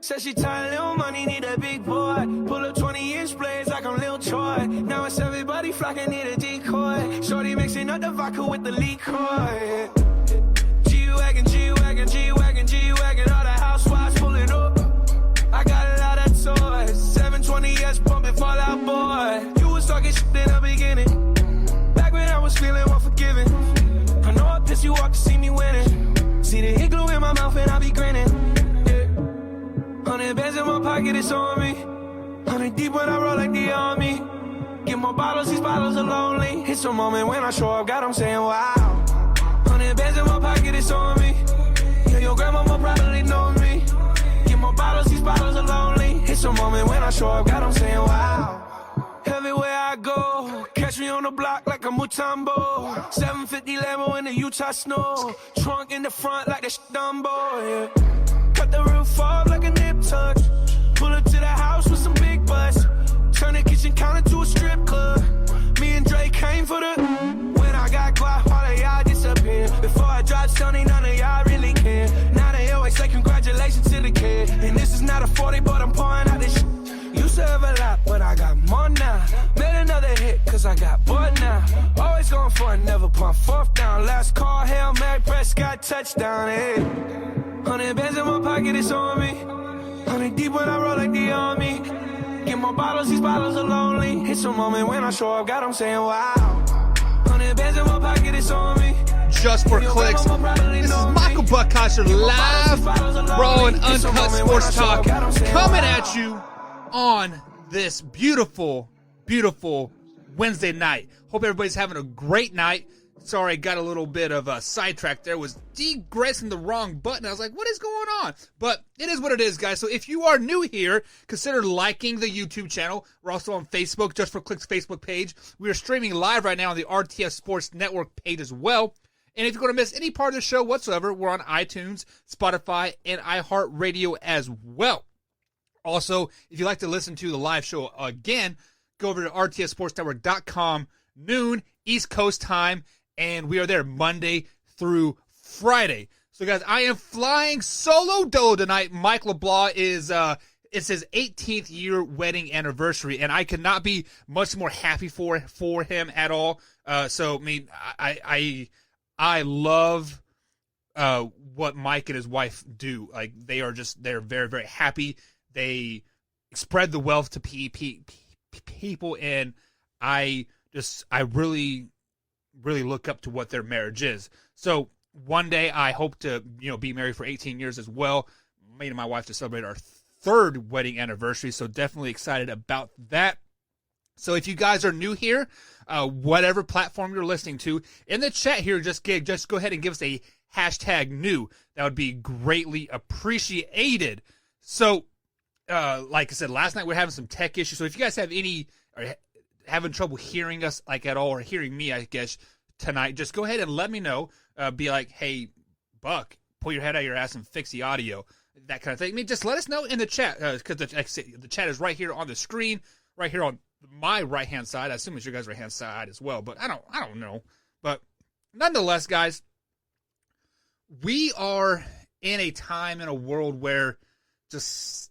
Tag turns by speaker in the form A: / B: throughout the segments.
A: Said she tired, little money, need a big boy. Pull up 20-inch blades like I'm Lil Troy. Now it's everybody flocking, need a decoy. Shorty mixing up the vodka with the liquor. G-Wagon, G-Wagon, G-Wagon, G-Wagon. All the housewives pulling up. I got a lot of toys. 720S pumping Fallout Boy. You was talking shit in the beginning. Back when I was feeling unforgiving. I know I pissed you off to see me winning. See the igloo in my mouth and I be grinning. 100 bands in my pocket, it's on me. 100 deep when I roll like the army. Get more bottles, these bottles are lonely. It's a moment when I show up, God, I'm saying wow. 100 bands in my pocket, it's on me. Yeah, your grandma will probably know me. Get more bottles, these bottles are lonely. It's a moment when I show up, God, I'm saying wow. Everywhere I go, catch me on the block like a Mutombo. 750 Lambo in the Utah snow. Trunk in the front like the Dumbo, yeah. Cut the roof off like a nip tuck. Pull up to the house with some big butts. Turn the kitchen counter to a strip club. Me and Drake came for the. When I got quiet, all of y'all disappear. Before I dropped Sony, none of y'all really care. Now they always say congratulations to the kid. And this is not a 40, but I'm pouring out this shit. Used to have a lot, but I got more now. Made another hit, cause I got bored now. Always going for it, never punt fourth down. Last call, Hail Mary, Prescott, touchdown, hey. 100 bands in my pocket, it's on me. 100 deep when I roll like the army. Get more bottles, these bottles are lonely. It's a moment when I show up, God, I'm saying wow. 100 bands in my pocket, it's on me.
B: Just for clicks. This is Michael Buckholzer live, raw and uncut sports talk coming at you on this beautiful, beautiful Wednesday night. Hope everybody's having a great night. Sorry, got a little bit of a sidetrack there. Was degressing the wrong button. I was like, what is going on? But it is what it is, guys. So if you are new here, consider liking the YouTube channel. We're also on Facebook, Just for Clicks Facebook page. We are streaming live right now on the RTS Sports Network page as well. And if you're going to miss any part of the show whatsoever, we're on iTunes, Spotify, and iHeartRadio as well. Also, if you'd like to listen to the live show again, go over to rtsportsnetwork.com, noon, East Coast time, and we are there Monday through Friday. So, guys, I am flying solo dolo tonight. Mike LeBlanc is, it's his 18th year wedding anniversary, and I could not be much more happy for him at all. So, I mean, I love what Mike and his wife do. Like, they're very, very happy. They spread the wealth to people, and I really, really look up to what their marriage is. So one day I hope to, be married for 18 years as well. Me and my wife to celebrate our third wedding anniversary, so definitely excited about that. So if you guys are new here, whatever platform you're listening to, in the chat here, just go ahead and give us a hashtag new. That would be greatly appreciated. So, like I said, last night we were having some tech issues. So if you guys have any, or having trouble hearing us like at all, or hearing me, I guess, tonight, just go ahead and let me know. Be like, hey, Buck, pull your head out of your ass and fix the audio. That kind of thing. I mean, just let us know in the chat, because the chat is right here on the screen, right here on my right-hand side. I assume it's your guys' right-hand side as well, but I don't know. But nonetheless, guys, we are in a time in a world where just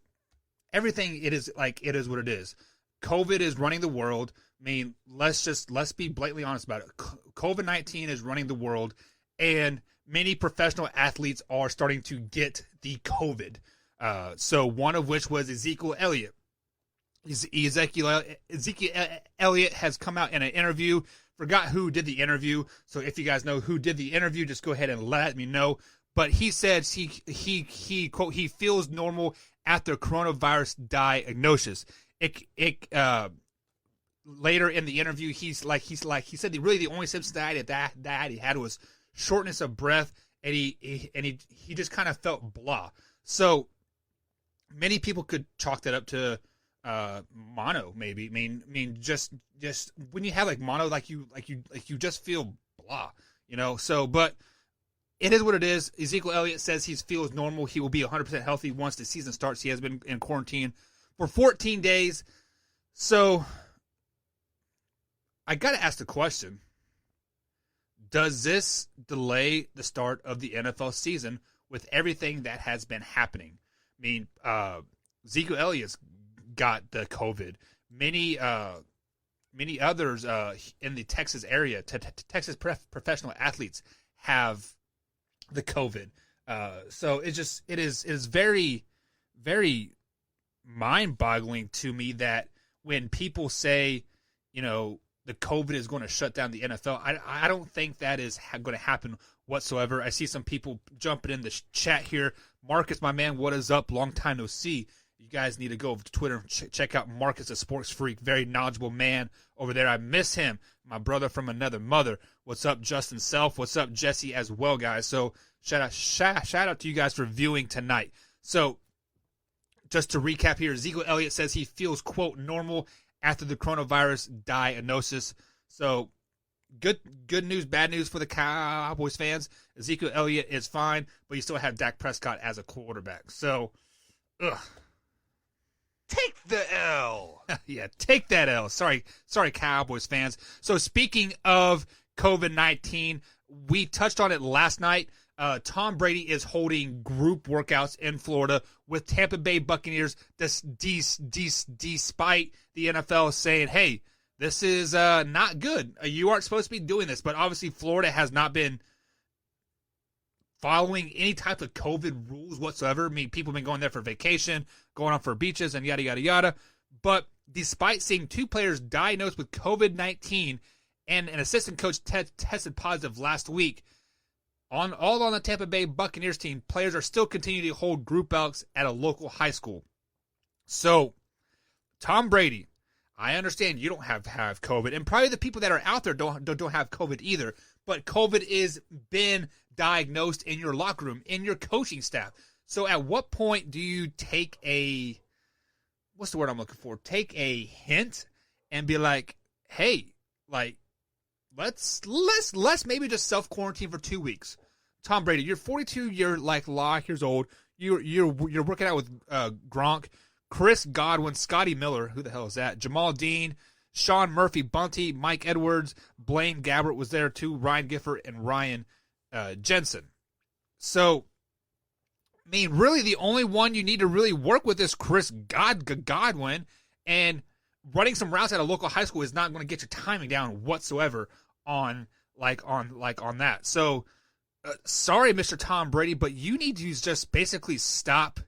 B: everything it is what it is. COVID is running the world. I mean, let's be blatantly honest about it. COVID-19 is running the world, and many professional athletes are starting to get the COVID. So one of which was Ezekiel Elliott. Ezekiel Elliott has come out in an interview. Forgot who did the interview. So if you guys know who did the interview, just go ahead and let me know. But he said he quote, he feels normal after coronavirus diagnosis. Later in the interview, he said that really the only symptoms that he had was shortness of breath, and he just kind of felt blah. So many people could chalk that up to mono, maybe. I mean, just when you have like mono, like you just feel blah, So, but it is what it is. Ezekiel Elliott says he feels normal. He will be 100% healthy once the season starts. He has been in quarantine for 14 days. So, I got to ask the question, does this delay the start of the NFL season with everything that has been happening? I mean, Ezekiel Elliott's got the COVID. Many others in the Texas area, Texas professional athletes have the COVID. So it is very, very mind-boggling to me that when people say, the COVID is going to shut down the NFL, I don't think that is going to happen whatsoever. I see some people jumping in the chat here. Marcus, my man, what is up? Long time no see. You guys need to go over to Twitter and check out Marcus, a sports freak, very knowledgeable man over there. I miss him, my brother from another mother. What's up, Justin Self? What's up, Jesse, as well, guys? So shout out to you guys for viewing tonight. So just to recap here, Ezekiel Elliott says he feels, quote, normal after the coronavirus diagnosis. So good news, bad news for the Cowboys fans. Ezekiel Elliott is fine, but you still have Dak Prescott as a quarterback. So,
C: take the L.
B: Yeah, take that L. Sorry, Cowboys fans. So speaking of COVID-19, we touched on it last night. Tom Brady is holding group workouts in Florida with Tampa Bay Buccaneers, despite the NFL saying, hey, this is not good. You aren't supposed to be doing this. But obviously Florida has not been following any type of COVID rules whatsoever. I mean, people have been going there for vacation, going on for beaches, and yada, yada, yada. But despite seeing 2 players diagnosed with COVID-19 and an assistant coach tested positive last week, all on the Tampa Bay Buccaneers team, players are still continuing to hold group outs at a local high school. So, Tom Brady, I understand you don't have COVID, and probably the people that are out there don't have COVID either. But COVID is been diagnosed in your locker room, in your coaching staff. So, at what point do you take what's the word I'm looking for? Take a hint and be like, hey, like, let's maybe just self-quarantine for 2 weeks. Tom Brady, you're 42 years old. You're working out with Gronk, Chris Godwin, Scotty Miller, who the hell is that? Jamal Dean, Sean Murphy, Bunty, Mike Edwards, Blaine Gabbert was there too, Ryan Gifford, and Ryan Jensen. So, I mean, really the only one you need to really work with is Chris Godwin, and running some routes at a local high school is not going to get your timing down whatsoever on that. So, sorry, Mr. Tom Brady, but you need to just basically stop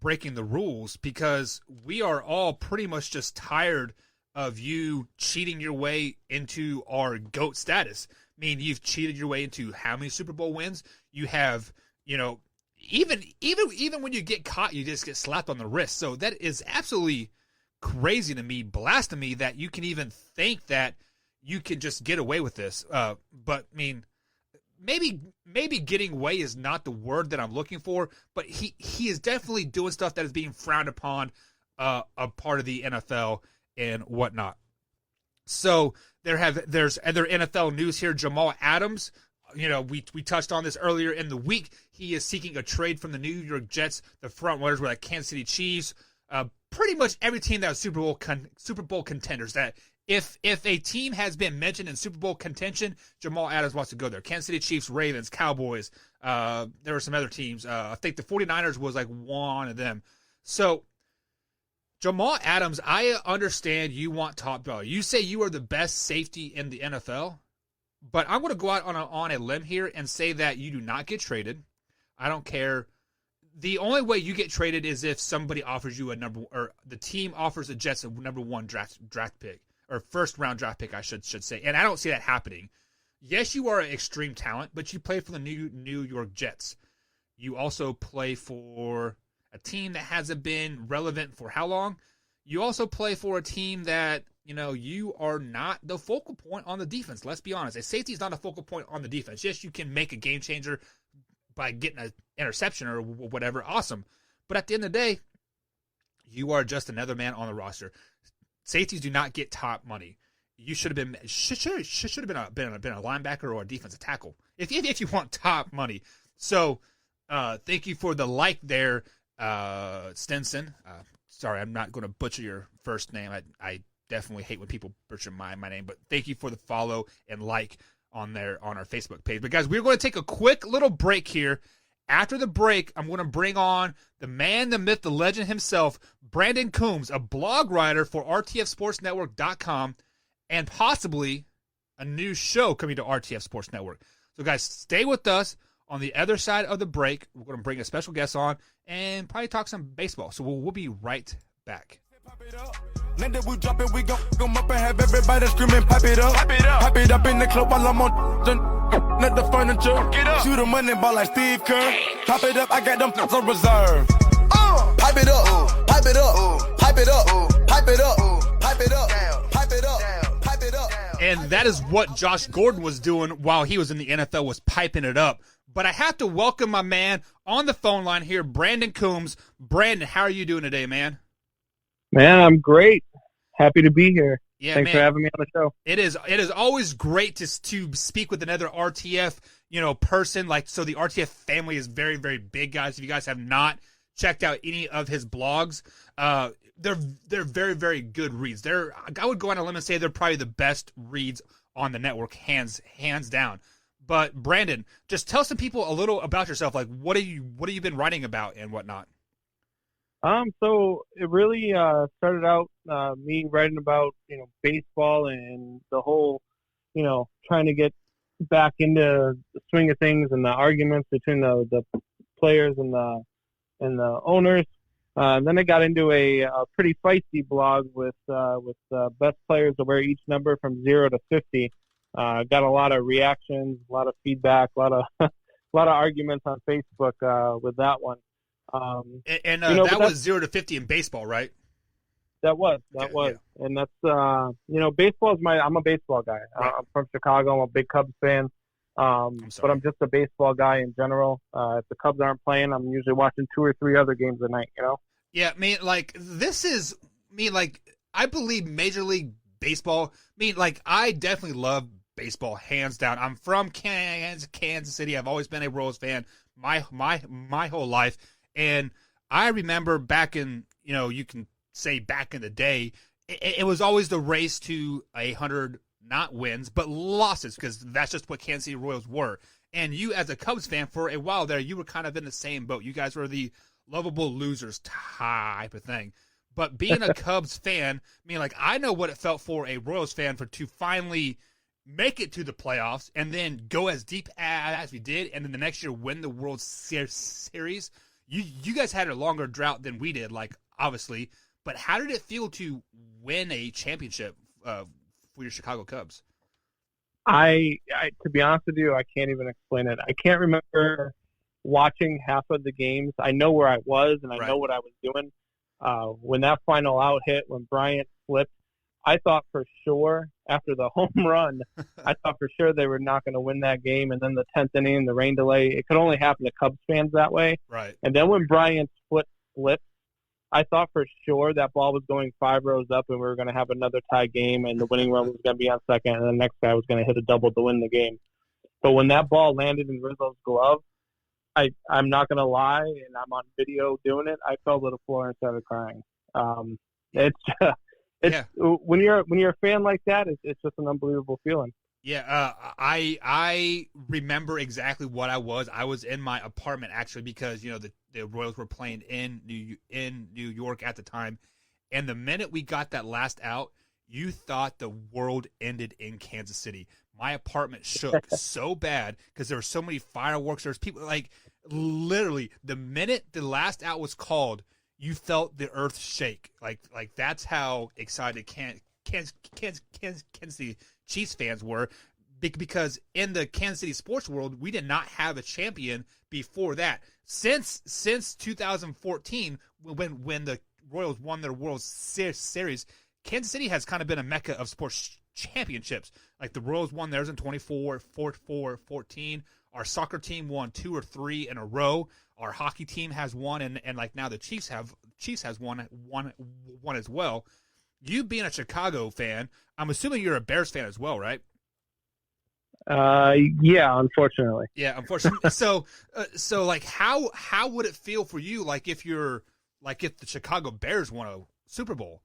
B: breaking the rules, because we are all pretty much just tired of you cheating your way into our GOAT status. I mean, you've cheated your way into how many Super Bowl wins? You have, even when you get caught, you just get slapped on the wrist. So that is absolutely crazy to me, blasphemy, that you can even think that you can just get away with this. But I mean, maybe getting away is not the word that I'm looking for, but he is definitely doing stuff that is being frowned upon, a part of the NFL and whatnot. So there's other NFL news here. Jamal Adams, we touched on this earlier in the week. He is seeking a trade from the New York Jets. The front runners were like Kansas City Chiefs. Pretty much every team that was Super Bowl contenders. That if a team has been mentioned in Super Bowl contention, Jamal Adams wants to go there. Kansas City Chiefs, Ravens, Cowboys. There were some other teams. I think the 49ers was like one of them. So Jamal Adams, I understand you want top dollar. You say you are the best safety in the NFL, but I'm going to go out on a limb here and say that you do not get traded. I don't care. The only way you get traded is if somebody offers you the team offers the Jets a number 1 draft pick, or first round draft pick, I should say. And I don't see that happening. Yes, you are an extreme talent, but you play for the New York Jets. You also play for a team that hasn't been relevant for how long? You also play for a team that, you are not the focal point on the defense. Let's be honest. A safety is not a focal point on the defense. Yes, you can make a game changer by getting an interception or whatever. Awesome. But at the end of the day, you are just another man on the roster. Safeties do not get top money. You should have been a linebacker or a defensive tackle if you want top money. So thank you for the like there, Stinson. Sorry, I'm not going to butcher your first name. I definitely hate when people butcher my name, but thank you for the follow and like on our Facebook page. But guys, we're going to take a quick little break here, After the break, I'm going to bring on the man, the myth, the legend himself, Brandon Coombs, a blog writer for RTFSportsNetwork.com, and possibly a new show coming to RTF Sports Network. So, guys, stay with us. On the other side of the break, we're going to bring a special guest on and probably talk some baseball. So we'll be right back.
D: Now that we drop it, we gon' come up and have everybody screaming, pipe it up. Pipe it up in the club while I'm on not the furniture. Shoot a money ball like Steve Kerr. Pop it up, I got them on reserve. Pipe it up, pipe it up, pipe it up, pipe it up, pipe it up, pipe it up, pipe it up.
B: And that is what Josh Gordon was doing while he was in the NFL, was piping it up. But I have to welcome my man on the phone line here, Brandon Coombs. Brandon, how are you doing today, man?
E: Man, I'm great. Happy to be here.
B: Yeah,
E: Thanks
B: man.
E: for having me on the show.
B: It is always great to speak with another RTF, person. Like, so the RTF family is very, very big, guys. If you guys have not checked out any of his blogs, they're very, very good reads. I would go on a limb and say they're probably the best reads on the network, hands down. But Brandon, just tell some people a little about yourself. Like, what have you been writing about and whatnot?
E: So it really started out me writing about baseball and the whole trying to get back into the swing of things and the arguments between the players and the owners. Then I got into a pretty feisty blog with best players to wear each number from 0 to 50. Got a lot of reactions, a lot of feedback, a lot of arguments on Facebook with that one.
B: That was 0 to 50 in baseball, right?
E: That was,
B: Yeah.
E: and that's baseball is I'm a baseball guy.
B: Right.
E: I'm from Chicago. I'm a big Cubs fan. But I'm just a baseball guy in general. If the Cubs aren't playing, I'm usually watching 2 or 3 other games a night.
B: Yeah, I believe Major League Baseball. I definitely love baseball, hands down. I'm from Kansas City. I've always been a Royals fan my whole life. And I remember back in, you can say back in the day, it was always the race to 100, not wins, but losses, because that's just what Kansas City Royals were. And you, as a Cubs fan, for a while there, you were kind of in the same boat. You guys were the lovable losers type of thing. But being a Cubs fan, I know what it felt for a Royals fan to finally make it to the playoffs and then go as deep as we did, and then the next year win the World Series. You guys had a longer drought than we did, obviously. But how did it feel to win a championship for your Chicago Cubs?
E: I to be honest with you, I can't even explain it. I can't remember watching half of the games. I know where I was, and I know what I was doing. When that final out hit, when Bryant flipped, I thought for sure after the home run, I thought for sure they were not going to win that game. And then the 10th inning, the rain delay, it could only happen to Cubs fans that way.
B: Right.
E: And then when Bryant's foot flipped, I thought for sure that ball was going 5 rows up and we were going to have another tie game and the winning run was going to be on second and the next guy was going to hit a double to win the game. But when that ball landed in Rizzo's glove, I'm not going to lie, and I'm on video doing it, I fell to the floor and started crying. When you're a fan like that, it's just an unbelievable feeling.
B: Yeah, I remember exactly what I was. I was in my apartment actually because the Royals were playing in New York at the time, and the minute we got that last out, you thought the world ended in Kansas City. My apartment shook so bad because there were so many fireworks. There's people literally the minute the last out was called, you felt the earth shake. Like that's how excited Kansas City Chiefs fans were, because in the Kansas City sports world, we did not have a champion before that. Since 2014, when the Royals won their World Series, Kansas City has kind of been a mecca of sports championships. Like the Royals won theirs in 14. Our soccer team won 2 or 3 in a row. Our hockey team has won, and now the Chiefs has won as well. You being a Chicago fan, I'm assuming you're a Bears fan as well, right?
E: Yeah, unfortunately.
B: Yeah, unfortunately. so how would it feel for you? If the Chicago Bears won a Super Bowl,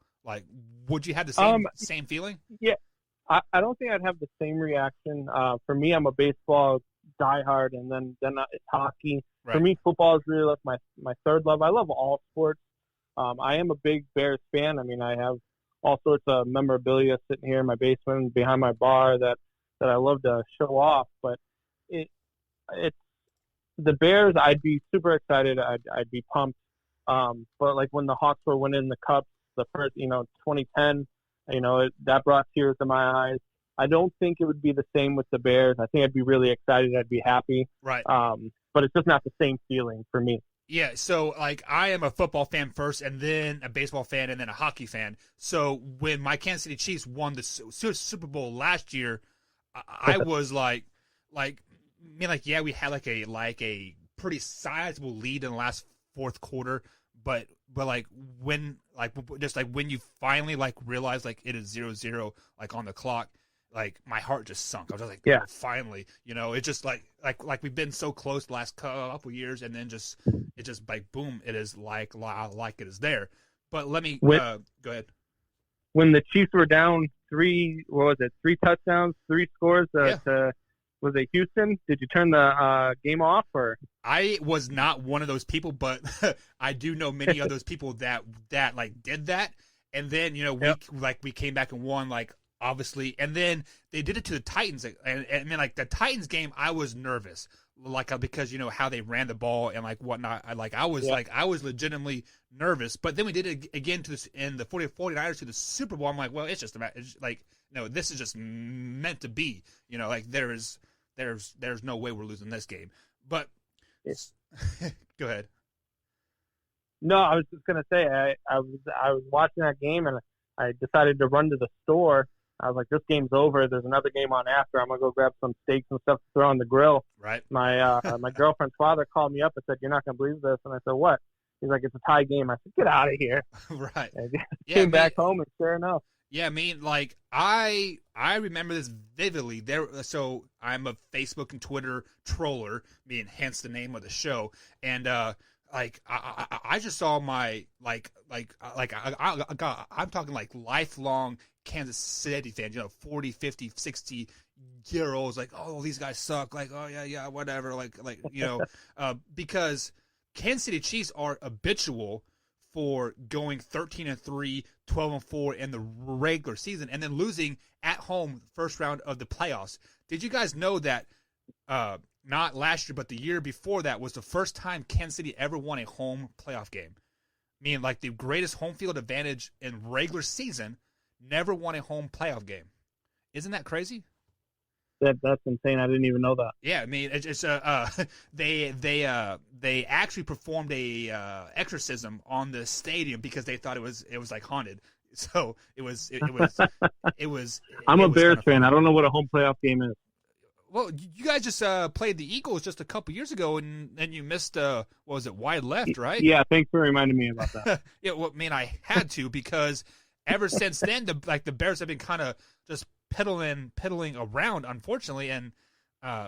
B: would you have the same feeling?
E: Yeah, I don't think I'd have the same reaction. For me, I'm a baseball diehard, and then it's hockey.
B: Right.
E: For me, football is really like my third love. I love all sports. I am a big Bears fan. I mean, I have all sorts of memorabilia sitting here in my basement behind my bar that I love to show off. But it's the Bears. I'd be super excited. I'd be pumped. But like when the Hawks were winning the Cup, the first, 2010, that brought tears to my eyes. I don't think it would be the same with the Bears. I think I'd be really excited. I'd be happy.
B: Right.
E: But it's just not the same feeling for me.
B: Yeah, so like I am a football fan first, and then a baseball fan, and then a hockey fan. So when my Kansas City Chiefs won the Super Bowl last year, I was like, yeah, we had like a pretty sizable lead in the last fourth quarter, but when you finally like realize like it is 0-0 like on the clock, like my heart just sunk. I was just like,
E: yeah,
B: oh, finally, it's just like we've been so close the last couple years, and then it just like boom, it is like it is there. But let me go ahead.
E: When the Chiefs were down 3 touchdowns, 3 scores to was it Houston? Did you turn the game off or?
B: I was not one of those people, but I do know many of those people that like did that, and then we came back and won like. Obviously, and then they did it to the Titans, and then like the Titans game, I was nervous, like because how they ran the ball and like whatnot. I was legitimately nervous. But then we did it again in the 49ers to the Super Bowl. I'm like, well, it's like no, this is just meant to be. Like there's no way we're losing this game. But go ahead.
E: No, I was just gonna say I was watching that game and I decided to run to the store. I was like, this game's over. There's another game on after. I'm going to go grab some steaks and stuff to throw on the grill.
B: Right.
E: My girlfriend's father called me up and said, you're not going to believe this. And I said, what? He's like, it's a tie game. I said, get out of here.
B: Right.
E: And came back home, and sure enough.
B: Yeah, I mean, like, I remember this vividly. So I'm a Facebook and Twitter troller, hence the name of the show. And, I just saw my, I'm talking like lifelong Kansas City fans, 40, 50, 60-year-olds, like, oh, these guys suck, like, oh, yeah, whatever, because Kansas City Chiefs are habitual for going 13-3, 12-4 in the regular season, and then losing at home first round of the playoffs. Did you guys know that not last year, but the year before that was the first time Kansas City ever won a home playoff game? Meaning like the greatest home field advantage in regular season, never won a home playoff game. Isn't that crazy?
E: That's insane. I didn't even know that.
B: Yeah, I mean, it's they actually performed a exorcism on the stadium because they thought it was like haunted. So it was.
E: I'm a Bears fan. I don't know what a home playoff game is.
B: Well, you guys just played the Eagles just a couple years ago, and you missed what was it, wide left, right?
E: Yeah, thanks for reminding me about that.
B: Yeah, well, I had to because ever since then, the Bears have been kind of just piddling around, unfortunately. And I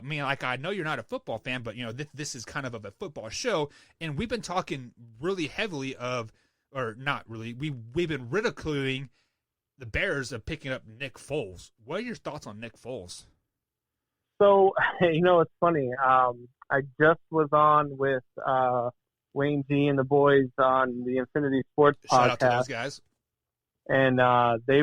B: know you're not a football fan, but this is kind of a football show, and we've been talking really heavily or not really. We've been ridiculing the Bears of picking up Nick Foles. What are your thoughts on Nick Foles?
E: So, it's funny. I just was on with Wayne G and the boys on the Infinity Sports podcast.
B: Shout out to those guys.
E: And they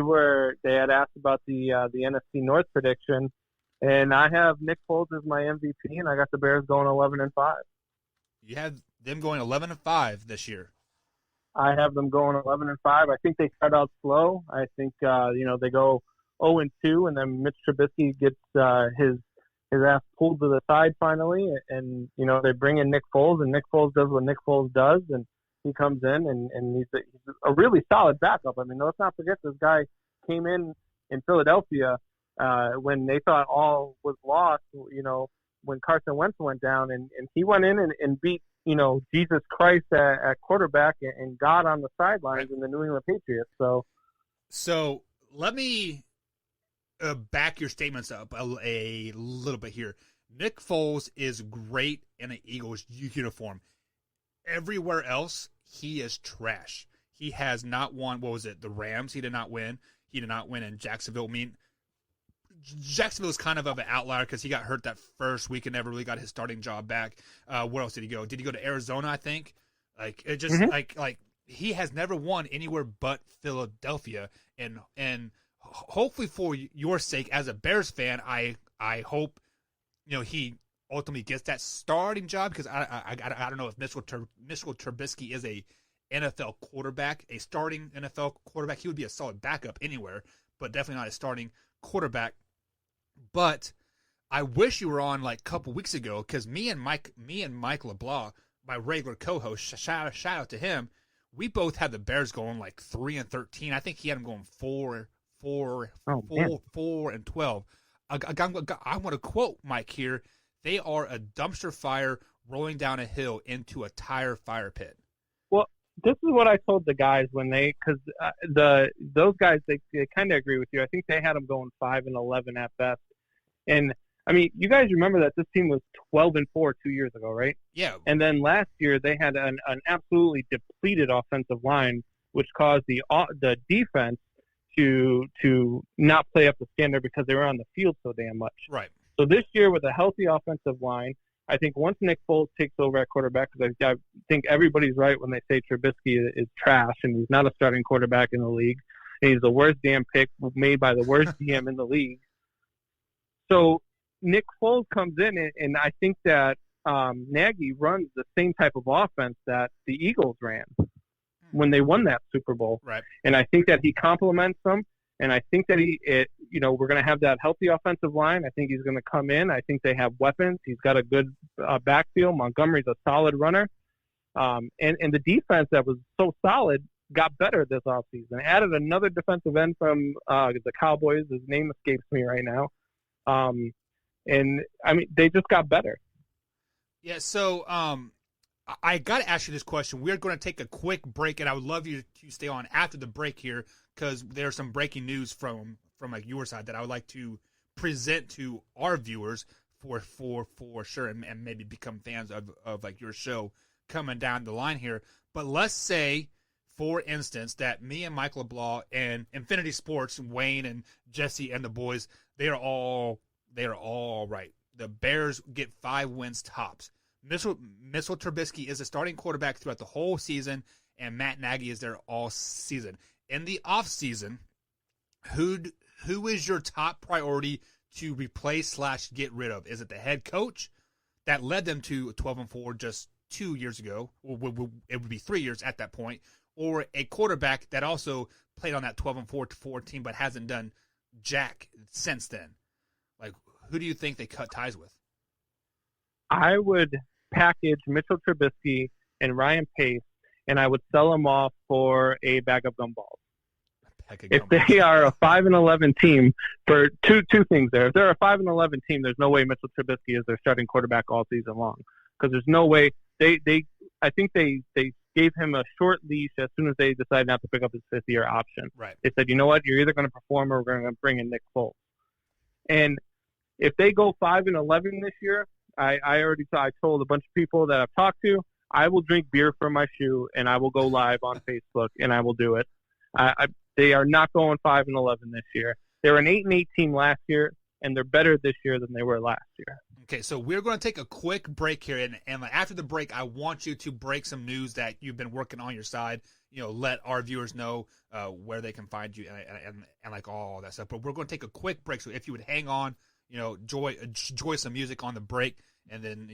E: had asked about the NFC North prediction, and I have Nick Foles as my MVP, and I got the Bears going 11-5.
B: You have them going 11-5 this year.
E: I have them going 11-5. I think they start out slow. I think they go 0-2, and then Mitch Trubisky gets his ass pulled to the side finally, and they bring in Nick Foles, and Nick Foles does what Nick Foles does, and he comes in and he's a really solid backup. I mean, let's not forget this guy came in Philadelphia when they thought all was lost. When Carson Wentz went down, and he went in and beat Jesus Christ at quarterback and God on the sidelines in the New England Patriots.
B: So let me back your statements up a little bit here. Nick Foles is great in an Eagles uniform. Everywhere else, he is trash. He has not won. What was it? The Rams. He did not win. He did not win in Jacksonville. I mean, Jacksonville is kind of an outlier because he got hurt that first week and never really got his starting job back. Where else did he go? Did he go to Arizona? I think. Like it just like he has never won anywhere but Philadelphia, and hopefully for your sake as a Bears fan, I hope he ultimately gets that starting job because I don't know if Mitchell Trubisky is a NFL quarterback, a starting NFL quarterback. He would be a solid backup anywhere, but definitely not a starting quarterback. But I wish you were on like a couple weeks ago because me and Mike LeBlanc, my regular co-host, shout out to him. We both had the Bears going like 3-13. I think he had them going 4-12. I want to quote Mike here. They are a dumpster fire rolling down a hill into a tire fire pit.
E: Well, this is what I told the guys when because those guys they kind of agree with you. I think they had them going 5-11 at best. And I mean, you guys remember that this team was 12-4 2 years ago, right?
B: Yeah.
E: And then last year they had an absolutely depleted offensive line, which caused the defense to not play up the standard because they were on the field so damn much.
B: Right.
E: So this year with a healthy offensive line, I think once Nick Foles takes over at quarterback, because I think everybody's right when they say Trubisky is trash and he's not a starting quarterback in the league, and he's the worst damn pick made by the worst GM in the league. So Nick Foles comes in, and I think that Nagy runs the same type of offense that the Eagles ran when they won that Super Bowl.
B: Right.
E: And I think that he complements them. And I think that we're going to have that healthy offensive line. I think he's going to come in. I think they have weapons. He's got a good backfield. Montgomery's a solid runner. And the defense that was so solid got better this offseason. Added another defensive end from the Cowboys. His name escapes me right now. And, I mean, they just got better.
B: Yeah, so I got to ask you this question. We're going to take a quick break, and I would love you to stay on after the break here because there's some breaking news from like your side that I would like to present to our viewers for sure, and maybe become fans of like your show coming down the line here. But let's say, for instance, that me and Mike LeBlanc and Infinity Sports, Wayne and Jesse and the boys, they are all right. The Bears get 5 wins tops. Mitchell Trubisky is a starting quarterback throughout the whole season, and Matt Nagy is there all season. In the offseason, who is your top priority to replace / get rid of? Is it the head coach that led them to 12-4 just 2 years ago? Or it would be 3 years at that point. Or a quarterback that also played on that 12-4 team but hasn't done jack since then? Like, who do you think they cut ties with?
E: I would package Mitchell Trubisky and Ryan Pace, and I would sell them off for a bag of gumballs. If they are a 5-11 team, for two things there. If they're a 5-11 team, there's no way Mitchell Trubisky is their starting quarterback all season long, because there's no way I think they gave him a short leash as soon as they decided not to pick up his 5th-year option.
B: Right.
E: They said, you know what, you're either going to perform or we're going to bring in Nick Foles. And if they go 5-11 this year, I told a bunch of people that I've talked to, I will drink beer from my shoe and I will go live on Facebook and I will do it. They are not going 5-11 this year. They were an 8-8 team last year, and they're better this year than they were last year.
B: Okay, so we're going to take a quick break here, and after the break, I want you to break some news that you've been working on your side. Let our viewers know where they can find you and like all that stuff. But we're going to take a quick break, so if you would hang on, enjoy some music on the break, and then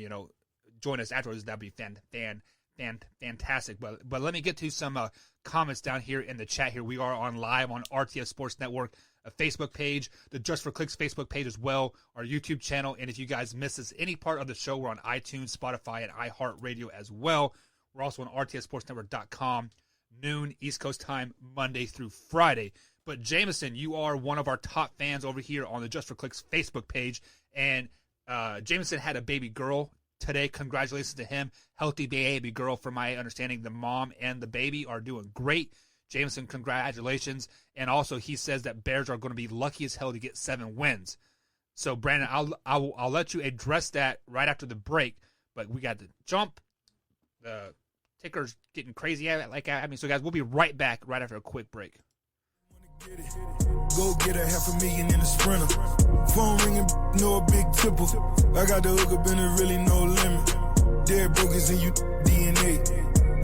B: join us afterwards. That'd be fantastic. But let me get to some comments down here in the chat here. We are on live on RTS Sports Network, a Facebook page, the Just for Clicks Facebook page as well, our YouTube channel. And if you guys miss us any part of the show, we're on iTunes, Spotify, and iHeartRadio as well. We're also on rtsportsnetwork.com, noon East Coast time, Monday through Friday. But Jameson, you are one of our top fans over here on the Just for Clicks Facebook page. And Jameson had a baby girl today. Congratulations to him. Healthy baby girl, from my understanding. The mom and the baby are doing great. Jameson, congratulations. And also, he says that Bears are going to be lucky as hell to get 7 wins. So, Brandon, I'll let you address that right after the break. But we got to jump. The ticker's getting crazy at me. So, guys, we'll be right back right after a quick break.
D: Go get $500,000 in a sprinter. Phone ringing, no a big tipple. I got the hook up and there really no limit. Derek Brokers in you DNA.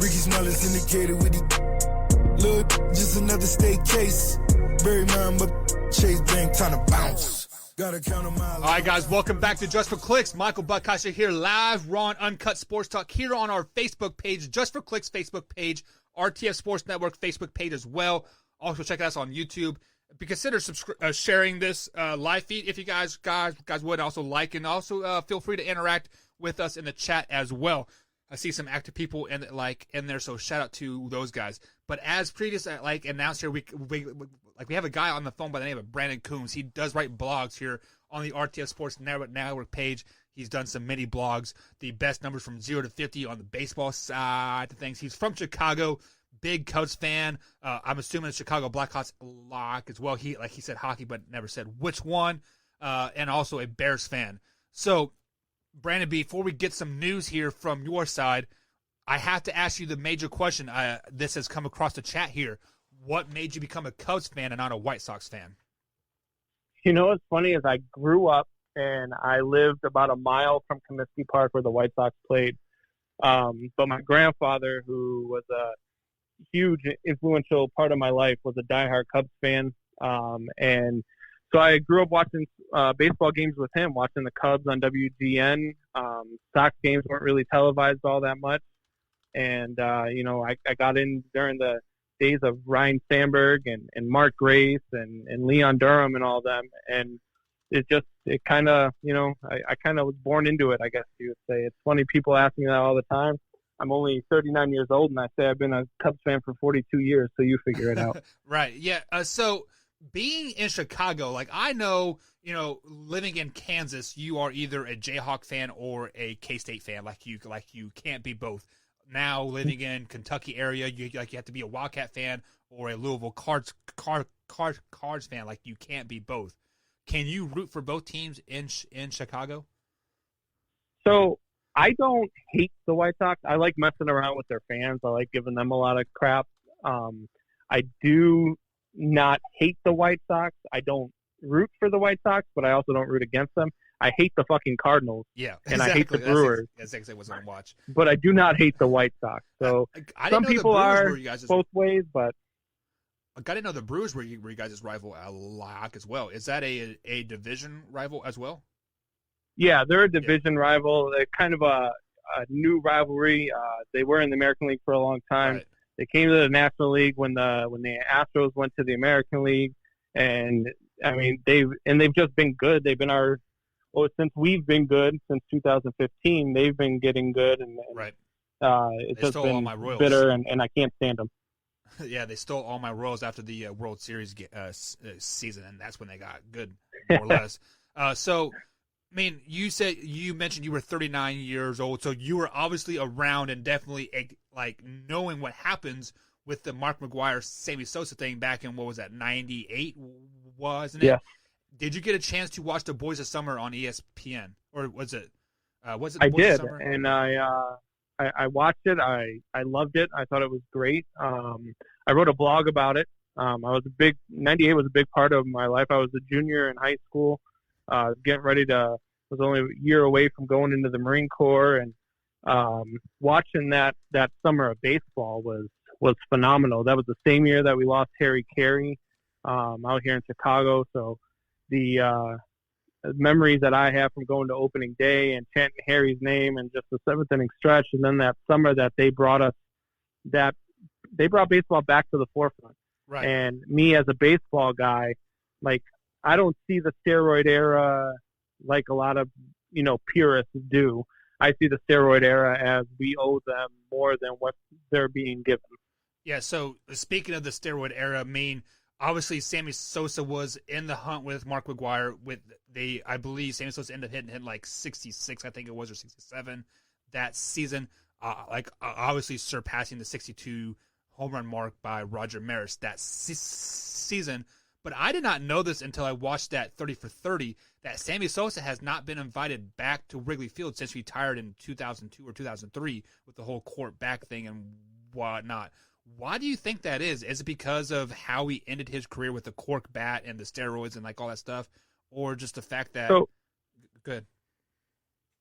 D: Ricky Smiley's indicated with the look, just another state case. Bury mine, but Chase Bank time to bounce. Gotta count a mile.
B: All right, guys, welcome back to Just for Clicks. Michael Bukasha here, live, raw, and uncut sports talk here on our Facebook page, Just for Clicks Facebook page, RTF Sports Network Facebook page as well. Also, check us on YouTube. Consider sharing this live feed if you guys would. Also like, and also feel free to interact with us in the chat as well. I see some active people in there, so shout out to those guys. But as previous announced here, we have a guy on the phone by the name of Brandon Coombs. He does write blogs here on the RTF Sports Network page. He's done some mini blogs, the best numbers from 0 to 50 on the baseball side of things. He's from Chicago, big Cubs fan. I'm assuming the Chicago Blackhawks lock as well. He said hockey, but never said which one. And also a Bears fan. So, Brandon, before we get some news here from your side, I have to ask you the major question. This has come across the chat here. What made you become a Cubs fan and not a White Sox fan?
E: You know what's funny is I grew up and I lived about a mile from Comiskey Park where the White Sox played. But my grandfather, who was a huge influential part of my life, was a diehard Cubs fan. And so I grew up watching baseball games with him, watching the Cubs on WGN. Sox games weren't really televised all that much. And, I got in during the days of Ryan Sandberg and Mark Grace and Leon Durham and all them. And I kind of was born into it, I guess you would say. It's funny, people ask me that all the time. I'm only 39 years old, and I say I've been a Cubs fan for 42 years, so you figure it out.
B: Right, yeah. So being in Chicago, I know, living in Kansas, you are either a Jayhawk fan or a K-State fan. You can't be both. Now living in Kentucky area, you have to be a Wildcat fan or a Louisville Cards fan. You can't be both. Can you root for both teams in Chicago?
E: So I don't hate the White Sox. I like messing around with their fans. I like giving them a lot of crap. I do not hate the White Sox. I don't root for the White Sox, but I also don't root against them. I hate the fucking Cardinals.
B: Yeah,
E: and I hate the Brewers.
B: That's exactly what's on watch.
E: But I do not hate the White Sox. So some people are both ways, but
B: I didn't know the Brewers were you guys' rival a lot as well. Is that a division rival as well?
E: Yeah, they're a division rival. They're kind of a new rivalry. They were in the American League for a long time.
B: Right.
E: They came to the National League when the Astros went to the American League, and I mean they've just been good. They've been since we've been good since 2015. They've been getting good, and
B: right.
E: It's just been bitter, and I can't stand them.
B: Yeah, they stole all my Royals after the World Series season, and that's when they got good, more or less. So, I mean, you mentioned you were 39 years old, so you were obviously around and definitely knowing what happens with the Mark McGwire, Sammy Sosa thing back in, what was that, 98, wasn't it?
E: Yeah.
B: Did you get a chance to watch The Boys of Summer on ESPN, or was it?
E: I did, and I watched it. I loved it. I thought it was great. I wrote a blog about it. 98 was a big part of my life. I was a junior in high school, getting ready was only a year away from going into the Marine Corps, and watching that summer of baseball was phenomenal. That was the same year that we lost Harry Carey out here in Chicago. So the memories that I have from going to opening day and chanting Harry's name and just the seventh inning stretch, and then that summer that they brought baseball back to the forefront.
B: Right.
E: And me as a baseball guy, I don't see the steroid era like a lot of purists do. I see the steroid era as we owe them more than what they're being given.
B: Yeah. So speaking of the steroid era, obviously, Sammy Sosa was in the hunt with Mark McGwire. I believe Sammy Sosa ended up hitting 66, I think it was, or 67 that season. Obviously surpassing the 62 home run mark by Roger Maris that season. But I did not know this until I watched that 30 for 30, that Sammy Sosa has not been invited back to Wrigley Field since he retired in 2002 or 2003 with the whole court back thing and whatnot. Why do you think that is? Is it because of how he ended his career with the cork bat and the steroids and all that stuff? or just the fact that
E: So-
B: good.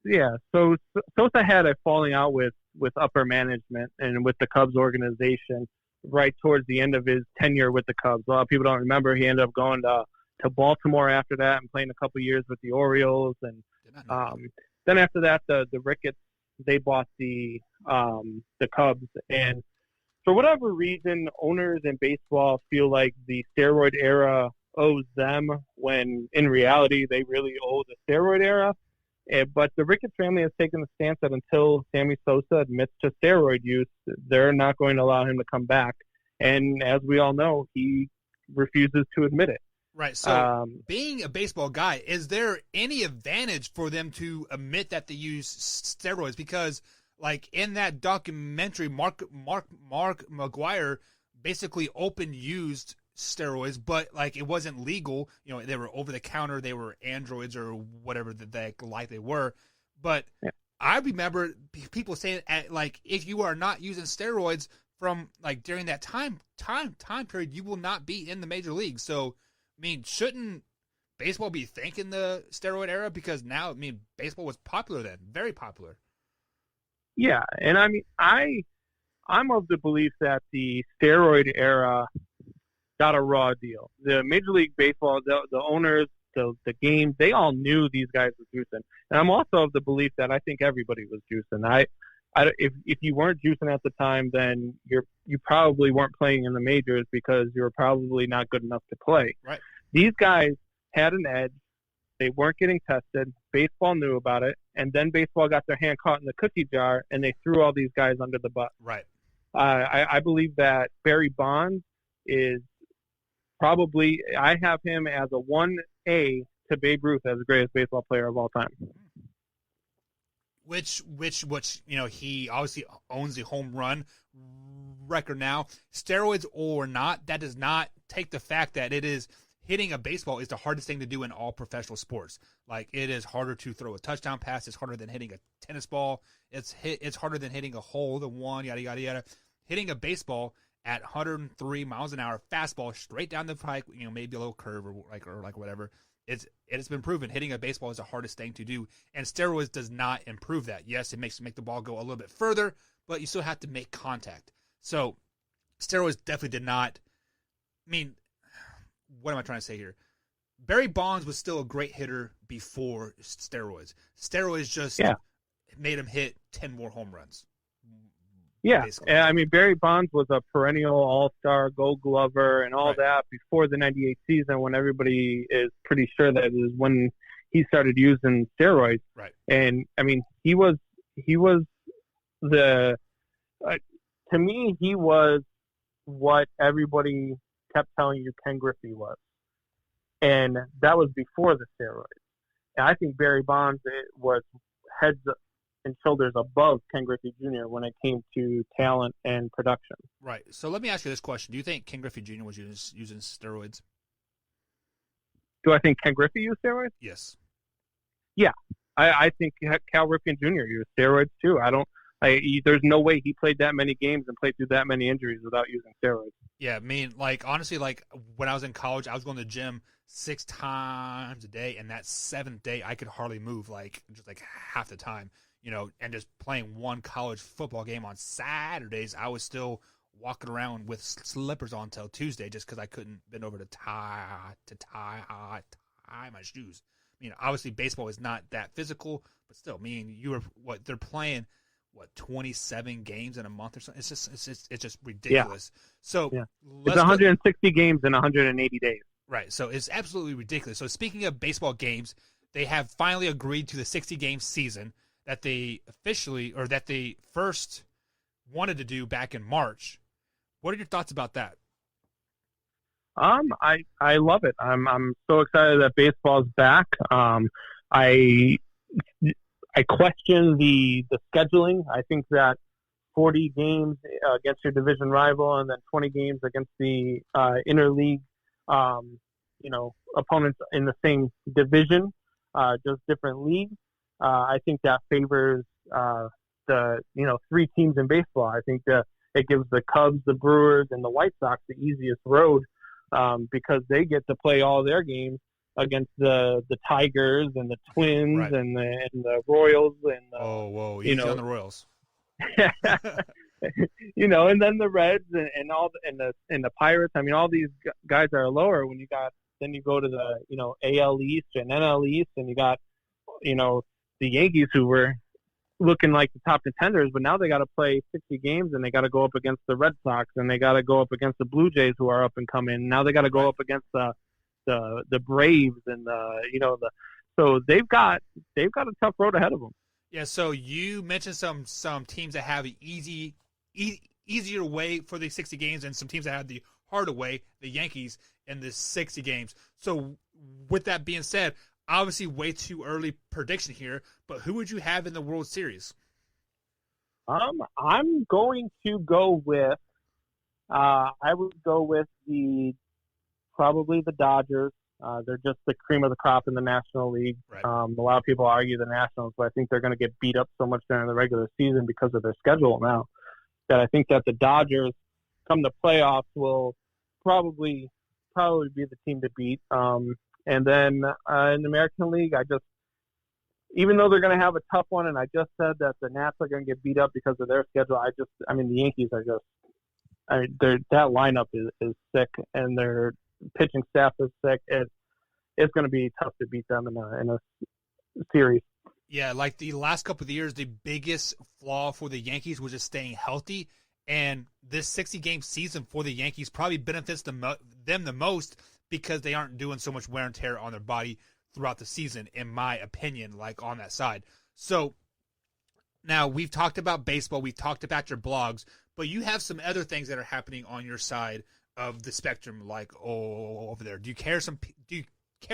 E: Yeah, so Sosa had a falling out with upper management and with the Cubs organization right towards the end of his tenure with the Cubs. A lot of people don't remember he ended up going to Baltimore after that and playing a couple years with the Orioles, and
B: Did not know that.
E: then after that the Ricketts, they bought the Cubs, and for whatever reason owners in baseball feel like the steroid era owes them, when in reality they really owe the steroid era. But the Ricketts family has taken the stance that until Sammy Sosa admits to steroid use, they're not going to allow him to come back. And as we all know, he refuses to admit it.
B: Right. So, being a baseball guy, is there any advantage for them to admit that they use steroids? Because, like in that documentary, Mark McGuire basically open used steroids, but like it wasn't legal. You know, they were over the counter, they were androids or whatever they were. But
E: yeah.
B: I remember people saying like, if you are not using steroids from like during that time period, you will not be in the major leagues. So, I mean, shouldn't baseball be thanking the steroid era? Because now, I mean, baseball was popular then, very popular.
E: Yeah, and I mean, I'm of the belief that the steroid era got a raw deal. The Major League Baseball, the owners, the game, they all knew these guys were juicing. And I'm also of the belief that I think everybody was juicing. If you weren't juicing at the time, then you probably weren't playing in the majors because you were probably not good enough to play.
B: Right.
E: These guys had an edge. They weren't getting tested. Baseball knew about it, and then baseball got their hand caught in the cookie jar, and they threw all these guys under the bus.
B: Right.
E: I believe that Barry Bonds is probably, I have him as a 1A to Babe Ruth as the greatest baseball player of all time.
B: Which you know, he obviously owns the home run record now. Steroids or not, that does not take the fact that it is hitting a baseball is the hardest thing to do in all professional sports. Like, it is harder to throw a touchdown pass. It's harder than hitting a tennis ball. It's harder than hitting a hole, the one, yada, yada, yada. Hitting a baseball at 103 miles an hour, fastball straight down the pike, you know, maybe a little curve or whatever. It's been proven hitting a baseball is the hardest thing to do, and steroids does not improve that. Yes, it makes the ball go a little bit further, but you still have to make contact. So steroids definitely did not. I mean, what am I trying to say here? Barry Bonds was still a great hitter before steroids. Steroids just made him hit 10 more home runs.
E: Yeah,
B: basically.
E: I mean, Barry Bonds was a perennial all-star, Gold Glover, and all that before the '98 season, when everybody is pretty sure that is when he started using steroids.
B: Right.
E: And I mean, he was the to me, he was what everybody kept telling you Ken Griffey was, and that was before the steroids. And I think Barry Bonds was heads and shoulders above Ken Griffey Jr. when it came to talent and production.
B: Right. So let me ask you this question: do you think Ken Griffey Jr. was using steroids?
E: Do I think Ken Griffey used steroids?
B: Yes.
E: Yeah, I think Cal Ripken Jr. used steroids too. There's no way he played that many games and played through that many injuries without using steroids.
B: Yeah, I mean, like, honestly, like, when I was in college, I was going to the gym 6 times a day, and that 7th day, I could hardly move, like, just, like, half the time, you know, and just playing one college football game on Saturdays, I was still walking around with slippers on till Tuesday just because I couldn't bend over to tie my shoes. I mean, obviously, baseball is not that physical, but still, I mean, they're playing – 27 games in a month or something. It's just ridiculous. Yeah. So
E: it's 160 games in 180 days.
B: Right. So it's absolutely ridiculous. So speaking of baseball games, they have finally agreed to the 60-game season that they first wanted to do back in March. What are your thoughts about that?
E: I love it. I'm so excited that baseball's back. I question the scheduling. I think that 40 games against your division rival and then 20 games against the interleague, opponents in the same division, just different leagues. I think that favors the 3 teams in baseball. I think that it gives the Cubs, the Brewers, and the White Sox the easiest road because they get to play all their games against the Tigers and the Twins
B: Right.
E: and the Royals and
B: Oh, whoa,
E: you
B: easy
E: know-
B: on the Royals.
E: and then the Reds and all the Pirates. I mean, all these guys are lower. When you go to the AL East and NL East, and you got the Yankees who were looking like the top contenders, but now they got to play 60 games and they got to go up against the Red Sox and they got to go up against the Blue Jays who are up and coming. Now they got to go up against the Braves and so they've got a tough road ahead of them.
B: Yeah, so you mentioned some teams that have an easier way for the 60 games and some teams that have the harder way, the Yankees, in the 60 games. So with that being said, obviously way too early prediction here, but who would you have in the World Series?
E: I'm going to go with I would go with probably the Dodgers. They're just the cream of the crop in the National League.
B: Right.
E: A lot of people argue the Nationals, but I think they're going to get beat up so much during the regular season because of their schedule now that I think that the Dodgers, come the playoffs, will probably be the team to beat. And then in the American League, even though they're going to have a tough one, and I just said that the Nats are going to get beat up because of their schedule, the Yankees are that lineup is sick, and their pitching staff is sick. It's going to be tough to beat them in a series.
B: Yeah, like the last couple of years, the biggest flaw for the Yankees was just staying healthy, and this 60-game season for the Yankees probably benefits them the most because they aren't doing so much wear and tear on their body throughout the season, in my opinion, like on that side. So now we've talked about baseball, we've talked about your blogs, but you have some other things that are happening on your side of the spectrum, like over there. Do you care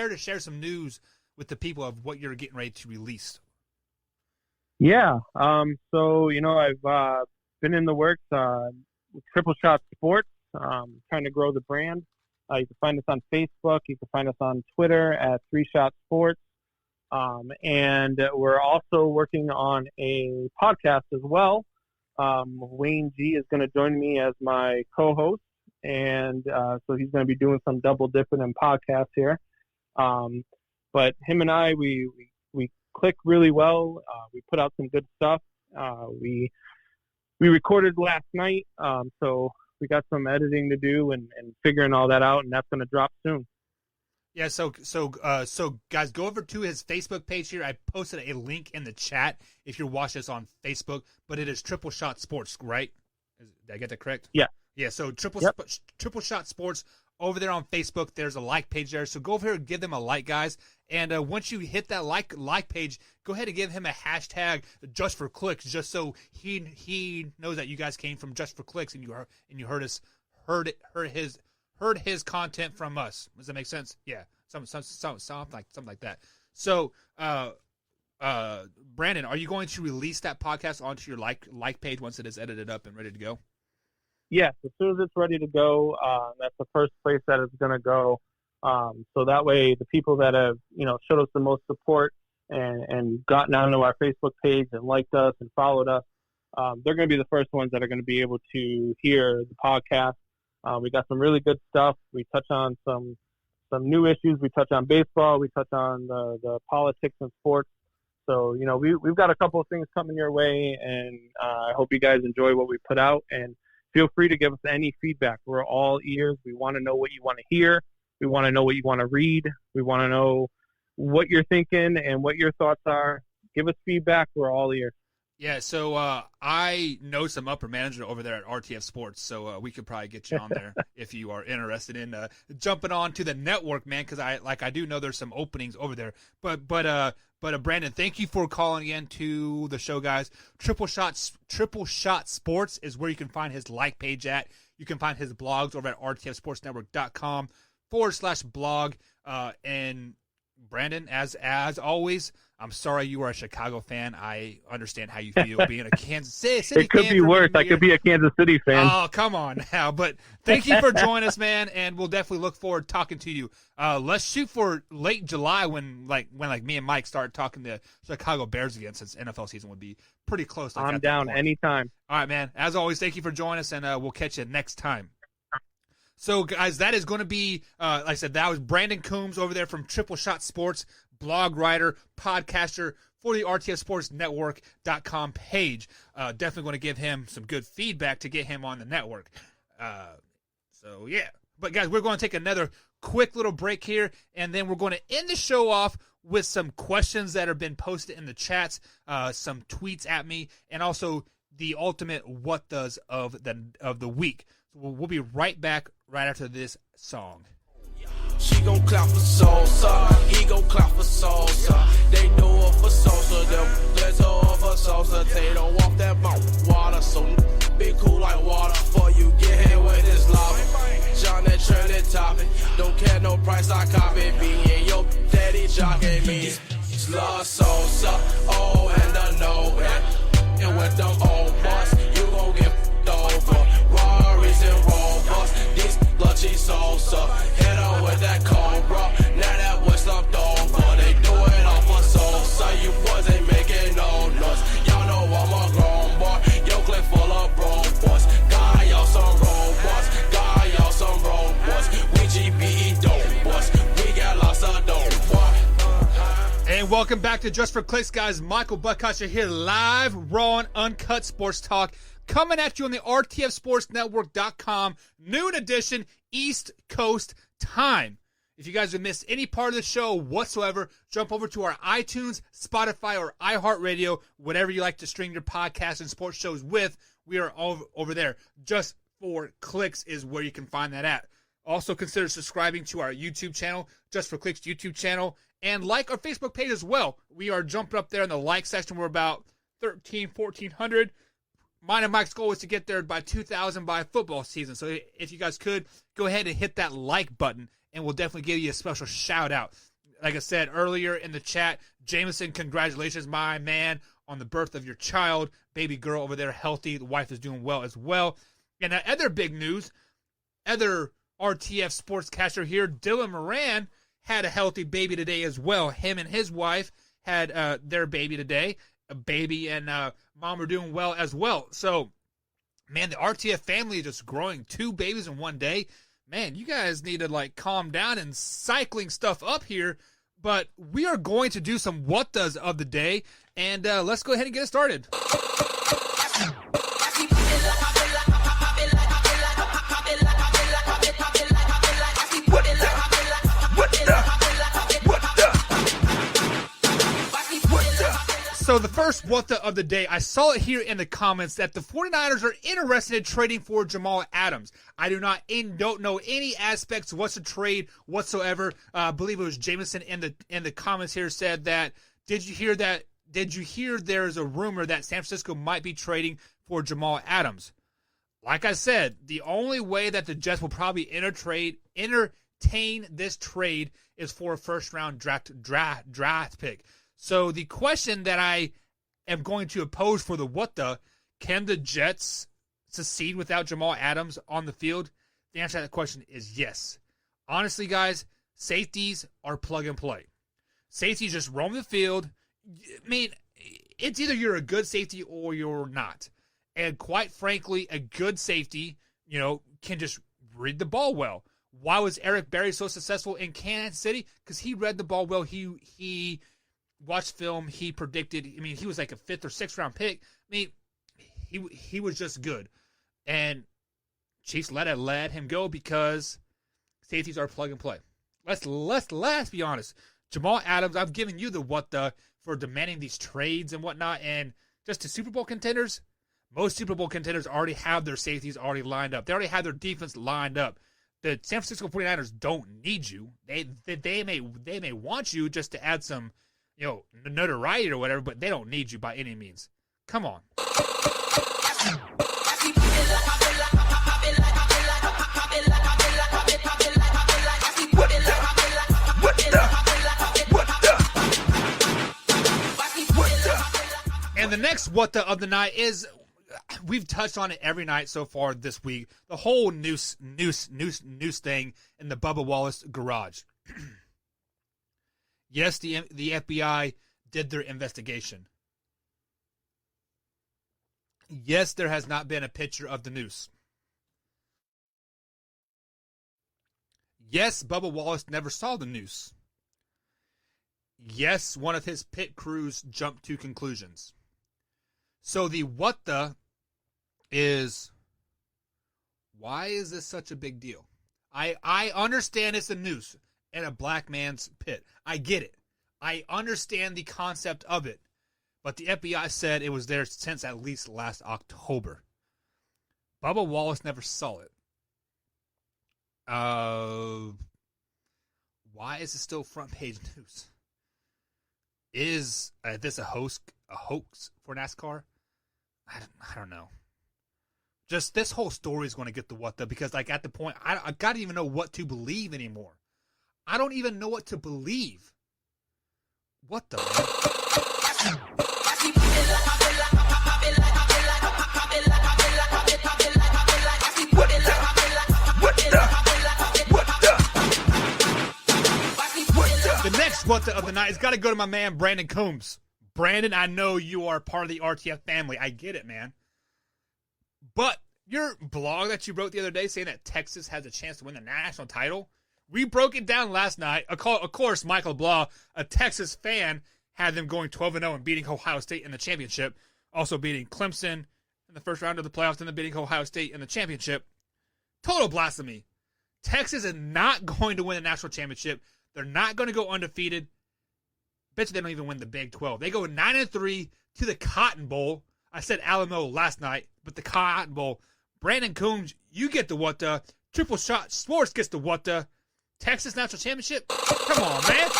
B: to share some news with the people of what you're getting ready to release?
E: Yeah. So I've been in the works with Triple Shot Sports, trying to grow the brand. You can find us on Facebook. You can find us on Twitter at 3 Shot Sports. And we're also working on a podcast as well. Wayne G is going to join me as my co-host. And so he's going to be doing some double dipping in podcasts here. But him and I, we click really well. We put out some good stuff. We recorded last night. So we got some editing to do and figuring all that out, and that's going to drop soon.
B: Yeah, so guys, go over to his Facebook page here. I posted a link in the chat if you're watching this on Facebook, but it is Triple Shot Sports, right? Did I get that correct?
E: Yeah.
B: Yeah, so Triple Shot Sports over there on Facebook. There's a like page there, so go over here and give them a like, guys. And once you hit that like page, go ahead and give him a hashtag Just for Clicks, just so he knows that you guys came from Just for Clicks and you heard his content from us. Does that make sense? Yeah, something like that. So, Brandon, are you going to release that podcast onto your like page once it is edited up and ready to go?
E: Yes, as soon as it's ready to go, that's the first place that it's going to go. So that way, the people that have showed us the most support and gotten onto our Facebook page and liked us and followed us, they're going to be the first ones that are going to be able to hear the podcast. We got some really good stuff. We touch on some new issues. We touch on baseball. We touch on the politics and sports. So, we've got a couple of things coming your way, and I hope you guys enjoy what we put out. And feel free to give us any feedback. We're all ears. We want to know what you want to hear. We want to know what you want to read. We want to know what you're thinking and what your thoughts are. Give us feedback. We're all ears.
B: Yeah, so I know some upper management over there at RTF Sports, so we could probably get you on there if you are interested in jumping on to the network, man, because I do know there's some openings over there. But Brandon, thank you for calling in to the show, guys. Triple Shot Sports is where you can find his like page at. You can find his blogs over at rtfsportsnetwork.com/blog. And Brandon, as always, I'm sorry you are a Chicago fan. I understand how you feel being a Kansas City fan.
E: It could be worse. I could be a Kansas City fan.
B: Oh, come on now. But thank you for joining us, man, and we'll definitely look forward to talking to you. Let's shoot for late July when me and Mike start talking to Chicago Bears again, since NFL season would be pretty close.
E: I'm down anytime.
B: All right, man. As always, thank you for joining us, and we'll catch you next time. So, guys, that is going to be, like I said, that was Brandon Coombs over there from Triple Shot Sports, blog writer, podcaster for the RTFSportsNetwork.com page. Definitely going to give him some good feedback to get him on the network. So, yeah. But, guys, we're going to take another quick little break here, and then we're going to end the show off with some questions that have been posted in the chats, some tweets at me, and also the ultimate what does of the week. So we'll be right back right after this song.
F: She gon' clap for salsa, he gon' clap for salsa. They do it for salsa, them let's do it for salsa. They don't walk that mouth water, so be cool like water for you. Get hit with this lava. John that trailing topic, don't care no price I copy. Being your daddy jocking me. Love salsa, oh and the no and with them old boss, you gon' get f***ed over. Rarries and Rovers, this lunchy salsa. Hit her with that cobra, now that was slumped over. They do it off for salsa, you boys ain't making no noise. Y'all know I'm a grown boy, yo clip full of grown boys. Got y'all some robots, got y'all some robots. We GBE dope boys, we got lots of dope boys.
B: And welcome back to Just for Clicks, guys. Michael Buckasher here, live, raw, and uncut sports talk, coming at you on the RTFSportsNetwork.com noon edition East Coast time. If you guys have missed any part of the show whatsoever, jump over to our iTunes, Spotify, or iHeartRadio, whatever you like to string your podcasts and sports shows with. We are all over there. Just for Clicks is where you can find that at. Also consider subscribing to our YouTube channel, Just for Clicks YouTube channel, and like our Facebook page as well. We are jumping up there in the like section. We're about 1,400. Mine and Mike's goal is to get there by 2,000 by football season. So if you guys could, go ahead and hit that like button, and we'll definitely give you a special shout out. Like I said earlier in the chat, Jameson, congratulations, my man, on the birth of your child. Baby girl over there, healthy. The wife is doing well as well. And other big news, other RTF sportscaster here, Dylan Moran, had a healthy baby today as well. Him and his wife had their baby today. A baby and mom are doing well as well. So, man, the RTF family is just growing 2 babies in one day. Man, you guys need to, calm down and cycling stuff up here. But we are going to do some what does of the day. And let's go ahead and get it started. So the first what the of the day, I saw it here in the comments that the 49ers are interested in trading for Jamal Adams. I don't know any aspects of what's a trade whatsoever. I believe it was Jameson in the comments here said that, did you hear there's a rumor that San Francisco might be trading for Jamal Adams? Like I said, the only way that the Jets will probably entertain this trade is for a first-round draft pick. So the question that I am going to pose for the what the, can the Jets succeed without Jamal Adams on the field? The answer to that question is yes. Honestly, guys, safeties are plug and play. Safeties just roam the field. I mean, it's either you're a good safety or you're not. And quite frankly, a good safety, can just read the ball well. Why was Eric Berry so successful in Kansas City? Because he read the ball well. He watched film. He predicted. I mean, he was like a 5th or 6th round pick. I mean, he was just good. And Chiefs let him go because safeties are plug and play. Let's be honest. Jamal Adams, I've given you the what the for demanding these trades and whatnot. And just to Super Bowl contenders, most Super Bowl contenders already have their safeties already lined up. They already have their defense lined up. The San Francisco 49ers don't need you. They may want you just to add some, notoriety or whatever, but they don't need you by any means. Come on. And the next what the of the night is, we've touched on it every night so far this week. The whole noose thing in the Bubba Wallace garage. Yes, the FBI did their investigation. Yes, there has not been a picture of the noose. Yes, Bubba Wallace never saw the noose. Yes, one of his pit crews jumped to conclusions. So the what the is, why is this such a big deal? I understand it's a noose in a black man's pit. I get it. I understand the concept of it. But the FBI said it was there since at least last October. Bubba Wallace never saw it. Why is it still front page news? Is this a hoax for NASCAR? I don't know. Just this whole story is going to get the what the, because like at the point I gotta even know what to believe anymore. I don't even know what to believe. What the man? The next what the of the night has got to go to my man Brandon Coombs. Brandon, I know you are part of the RTF family. I get it, man. But your blog that you wrote the other day saying that Texas has a chance to win the national title, we broke it down last night. Of course, Michael Blah, a Texas fan, had them going 12-0 and beating Ohio State in the championship. Also beating Clemson in the first round of the playoffs and then beating Ohio State in the championship. Total blasphemy. Texas is not going to win the national championship. They're not going to go undefeated. Bet you they don't even win the Big 12. They go 9-3 to the Cotton Bowl. I said Alamo last night, but the Cotton Bowl. Brandon Coombs, you get the what the. Triple Shot Sports gets the what the. Texas National Championship? Come on, man.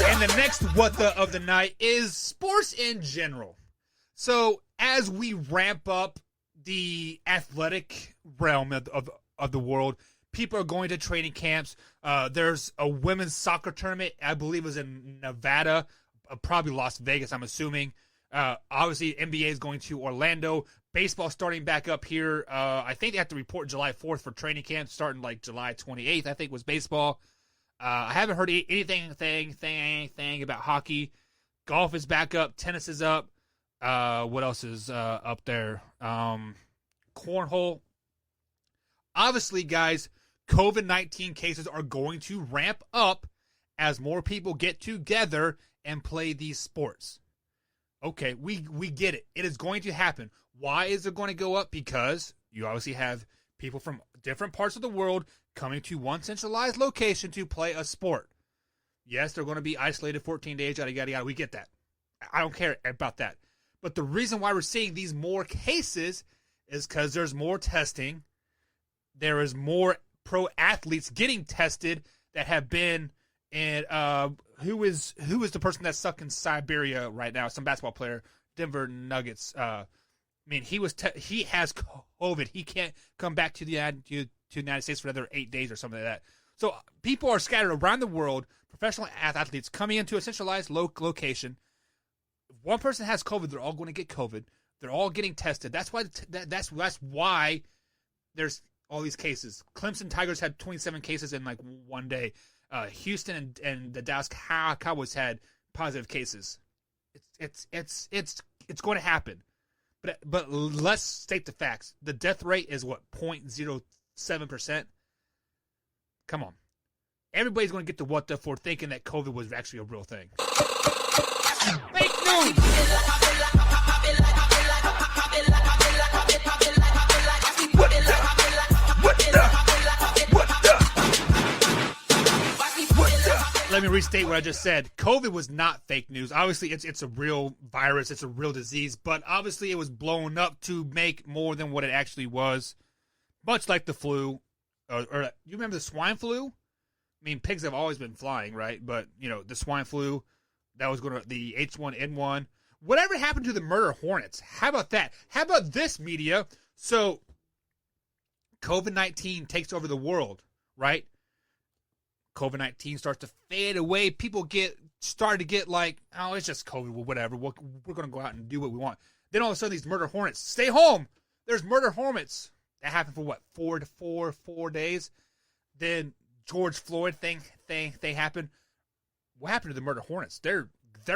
B: And the next what the of the night is sports in general. So as we ramp up the athletic realm of the world, people are going to training camps. There's a women's soccer tournament, I believe it was in Nevada, probably Las Vegas, I'm assuming. Obviously, NBA is going to Orlando. Baseball starting back up here. I think they have to report July 4th for training camp, starting like July 28th, I think was baseball. I haven't heard anything about hockey. Golf is back up. Tennis is up. What else is up there? Cornhole. Obviously, guys, COVID-19 cases are going to ramp up as more people get together and play these sports. Okay, we get it. It is going to happen. Why is it going to go up? Because you obviously have people from different parts of the world coming to one centralized location to play a sport. Yes, they're going to be isolated 14 days, yada, yada, yada. We get that. I don't care about that. But the reason why we're seeing these more cases is because there's more testing. There is more pro athletes getting tested that have been in who is the person that's stuck in Siberia right now? Some basketball player, Denver Nuggets. He has COVID. He can't come back to the United States for another 8 days or something like that. So people are scattered around the world. Professional athletes coming into a centralized location. If one person has COVID, they're all going to get COVID. They're all getting tested. That's why that's why there's all these cases. Clemson Tigers had 27 cases in like one day. Houston and the Dallas Cowboys had positive cases. It's going to happen. But let's state the facts. The death rate is what, 0.07%? Come on. Everybody's going to get the what the for thinking that COVID was actually a real thing. Fake news! Let me restate what I just said. COVID was not fake news. Obviously, it's a real virus. It's a real disease. But obviously, it was blown up to make more than what it actually was. Much like the flu. Or you remember the swine flu? I mean, pigs have always been flying, right? But, the swine flu, that was going to, the H1N1. Whatever happened to the murder hornets? How about that? How about this, media? So, COVID-19 takes over the world, right? COVID-19 starts to fade away. People start to get like, oh, it's just COVID, whatever. We're going to go out and do what we want. Then all of a sudden, these murder hornets, stay home. There's murder hornets. That happened for what, 4 days? Then George Floyd thing happened. what happened to the Murder Hornets? They're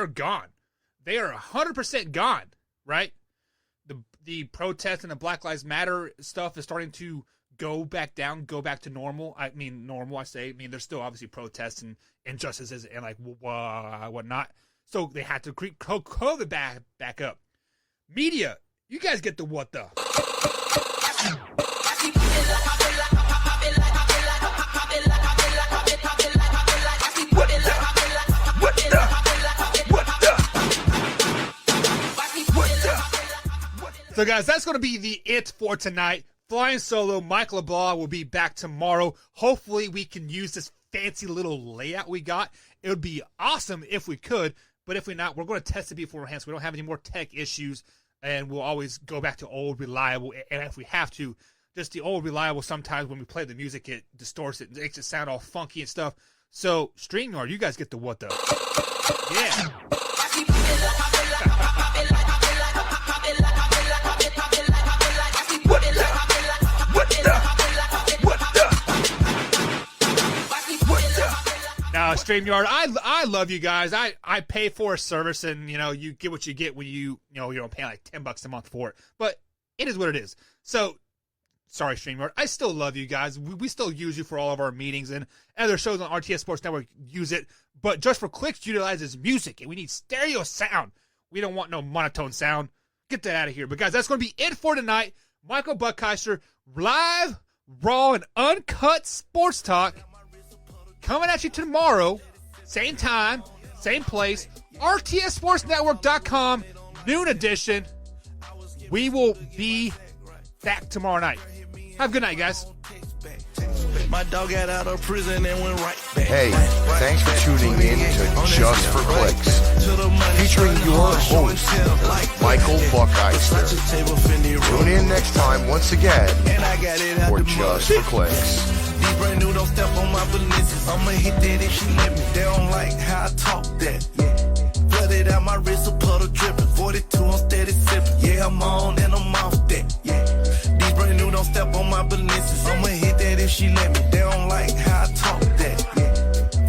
B: gone. They are 100% gone, right? The protest and the Black Lives Matter stuff is starting to go back down, go back to normal. I mean, normal, I say. I mean, there's still obviously protests and injustices and like whatnot. So they had to creep COVID back up. Media, you guys get the what the. So, guys, that's going to be the it for tonight. Flying solo, Mike LeBlanc will be back tomorrow. Hopefully, we can use this fancy little layout we got. It would be awesome if we could, but if we're not, we're going to test it beforehand so we don't have any more tech issues, and we'll always go back to old, reliable, and if we have to, just the old, reliable, sometimes when we play the music, it distorts it, makes it sound all funky and stuff. So, StreamYard, you guys get the what, though. Yeah. Now, StreamYard, I love you guys. I pay for a service, and you get what you get when you don't pay like $10 a month for it. But it is what it is. So, sorry, StreamYard. I still love you guys. We still use you for all of our meetings, and other shows on RTS Sports Network use it. But Just for Clicks utilizes music, and we need stereo sound. We don't want no monotone sound. Get that out of here. But guys, that's going to be it for tonight. Michael Buckheiser, live, raw, and uncut sports talk. Coming at you tomorrow, same time, same place, rtsportsnetwork.com, noon edition. We will be back tomorrow night. Have a good night, guys.
F: My dog got out of prison and went right back.
C: Hey, thanks for tuning in to Just for Clicks, featuring your host, Michael Buckheiser. Tune in next time once again for Just for Clicks.
F: These brand new don't step on my balances. I'ma hit that if she let me. They don't like how I talk that. Flooded out my wrist, a puddle dripping. 42, I'm steady sipping. Yeah, I'm on and I'm off that. These brand new don't step on my balances. I'ma hit that if she let me. They don't like how I talk that.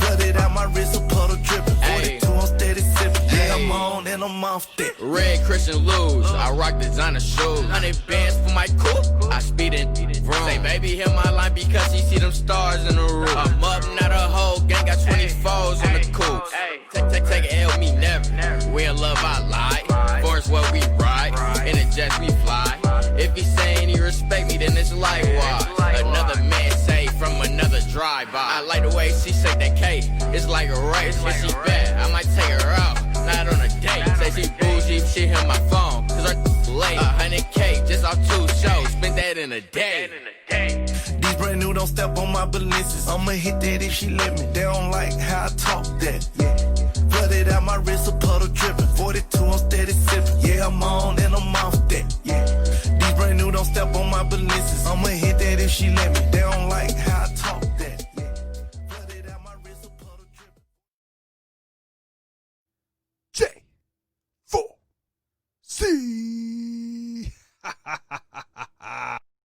F: Flooded out my wrist, a puddle dripping. 42, I'm steady sipping. Yeah, I'm on and I'm off that.
G: Red Christian Louis, I rock designer shoes. 100 bands for my coupe, I speed in vroom. Say baby hit my line because she see them stars in the roof. I'm up, not a whole gang, got 24s on the coupe. Take an L, me never. We in love, I lie. Force what we ride, in the jets we fly. If he saying he respect me, then it's likewise. Another man say from another drive-by. I like the way she say that K, it's like a race. If she bad, I might take her out, not on a date. Say she bougie, she hit my phone, cause her late. 100K, just off 2 shows, spent that in a day.
F: These brand new don't step on my balances. I'ma hit that if she let me. They don't like how I talk that. Flooded out my wrist, a puddle dripping. 42, I'm steady sipping. Yeah, I'm on and I'm off that. These brand new don't step on my balances. I'ma hit that if she let me. They don't like how I talk that. Flooded out my wrist, a puddle dripping.
B: J4C.